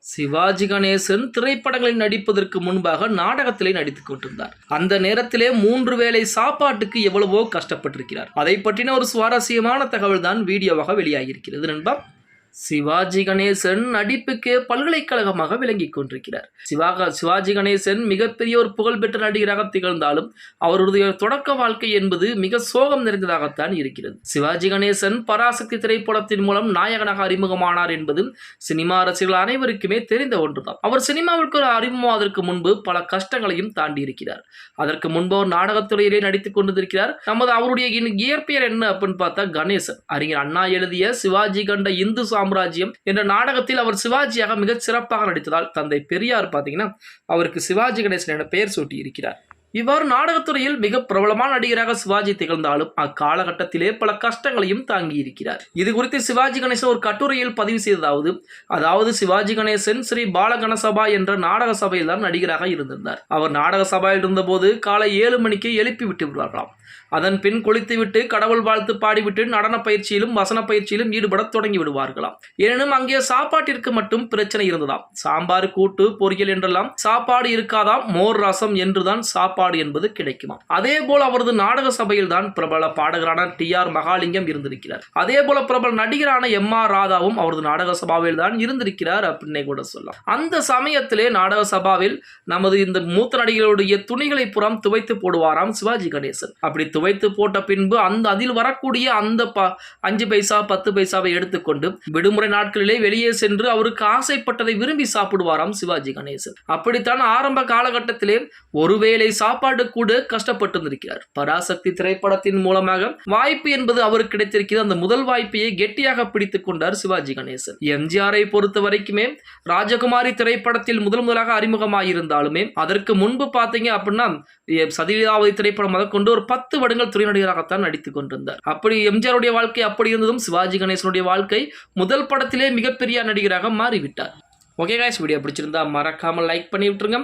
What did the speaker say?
சிவாஜி கணேசன் திரைப்படங்களில் நடிப்பதற்கு முன்பாக நாடகத்திலே நடித்துக் கொண்டிருந்தார். அந்த நேரத்திலே 3 வேளை சாப்பாட்டுக்கு எவ்வளவோ கஷ்டப்பட்டிருக்கிறார். அதை பற்றின ஒரு சுவாரஸ்யமான தகவல் தான் வீடியோவாக வெளியாகியிருக்கிறது நண்பா. சிவாஜி கணேசன் நடிப்புக்கு பல்கலைக்கழகமாக விளங்கி கொண்டிருக்கிறார். சிவாஜி கணேசன் மிகப்பெரிய ஒரு புகழ்பெற்ற நடிகராக திகழ்ந்தாலும் அவருடைய தொடக்க வாழ்க்கை என்பது மிக சோகம் நிறைந்ததாகத்தான் இருக்கிறது. சிவாஜி கணேசன் பராசக்தி திரைப்படத்தின் மூலம் நாயகனாக அறிமுகமானார் என்பது சினிமா ரசிகர்கள் அனைவருக்குமே தெரிந்த ஒன்றுதான். அவர் சினிமாவிற்கு அறிமுகமாவதற்கு முன்பு பல கஷ்டங்களையும் தாண்டி இருக்கிறார். அதற்கு முன்பு அவர் நாடகத்துறையிலே நடித்துக் கொண்டிருக்கிறார். அவருடைய இயற்பெயர் என்ன அப்படின்னு பார்த்தா கணேசன். அறிஞர் அண்ணா எழுதிய சிவாஜி கண்ட இந்து சாம்ராஜ்யம் என்ற நாடகத்தில் அவர் சிவாஜியாக மிக சிறப்பாக நடித்ததால் தந்தை பெரியார் பார்த்தீங்கன்னா அவருக்கு சிவாஜி கணேசன் என பெயர் சூட்டி இருக்கிறார். இவ்வாறு நாடகத்துறையில் மிக பிரபலமான நடிகராக சிவாஜி திகழ்ந்தாலும் அக்காலகட்டத்திலே பல கஷ்டங்களையும் தாங்கி இருக்கிறார். இது குறித்து சிவாஜி கணேசன் ஒரு கட்டுரையில் பதிவு செய்ததாவது, அதாவது சிவாஜி கணேசன் ஸ்ரீ பாலகணசபா என்ற நாடக சபையில் தான் நடிகராக இருந்திருந்தார். அவர் நாடக சபையில் இருந்தபோது காலை 7 மணிக்கு எழுப்பி விட்டு விடுவார்களாம். அதன் பின் குளித்துவிட்டு கடவுள் வாழ்த்து பாடிவிட்டு நடன பயிற்சியிலும் வசன பயிற்சியிலும் ஈடுபட தொடங்கி விடுவார்களாம். எனினும் அங்கே சாப்பாட்டிற்கு மட்டும் பிரச்சனை இருந்ததாம். சாம்பார், கூட்டு, பொரியல் என்றெல்லாம் சாப்பாடு இருக்காதாம். மோர், ரசம் என்றுதான் சாப்பாடு என்பது கிடைக்குமா. அதே போல அவரது நாடக சபையில் தான் பிரபல பாடகரான TR மகாலிங்கம் இருந்திருக்கிறார். அதே போல பிரபல நடிகரான MR ராதாவும் அவரது நாடக சபாவில் தான் இருந்திருக்கிறார் அப்படின்னே கூட சொல்லலாம். அந்த சமயத்திலே நாடக சபாவில் நமது இந்த மூத்த நடிகர்களுடைய துணிகளை புறம் துவைத்து போடுவாராம் சிவாஜி கணேசன். அப்படி துவைத்து போட்ட பின்பு அதில் வரக்கூடிய அந்த 5 பைசா 10 பைசாவை எடுத்துக்கொண்டு விடுமுறை நாட்களிலே வெளியே சென்று அவருக்கு ஆசைப்பட்டதை விரும்பி சாப்பிடுவாராம் சிவாஜி கணேசன். அப்படித்தான் ஆரம்ப காலகட்டத்திலே ஒருவேளை சாப்பாடு கூட கஷ்டப்பட்டு இருக்கிறார். பராசக்தி திரைப்படத்தின் மூலமாக வாய்ப்பு என்பது அவருக்கு கிடைத்திருக்கிறது. அந்த முதல் வாய்ப்பையே கெட்டியாக பிடித்துக் கொண்டார் சிவாஜி கணேசன். எம்ஜிஆரை பொறுத்த வரைக்குமே ராஜகுமாரி திரைப்படத்தில் முதலாக அறிமுகமாயிருந்தாலுமே அதற்கு முன்பு பார்த்தீங்க அப்படின்னா சதிலீலாவதி திரைப்படம் முதற்கொண்டு ஒரு 10 வருடங்கள் துணை நடிகராகத்தான் நடித்துக் கொண்டிருந்தார். அப்படி எம்ஜிஆருடைய வாழ்க்கை அப்படி இருந்ததும் சிவாஜி கணேசனுடைய வாழ்க்கை முதல் படத்திலே மிகப்பெரிய நடிகராக மாறிவிட்டார். ஓகே गाइस, வீடியோ பிடிச்சிருந்தா மறக்காம லைக் பண்ணி விட்டுருங்க.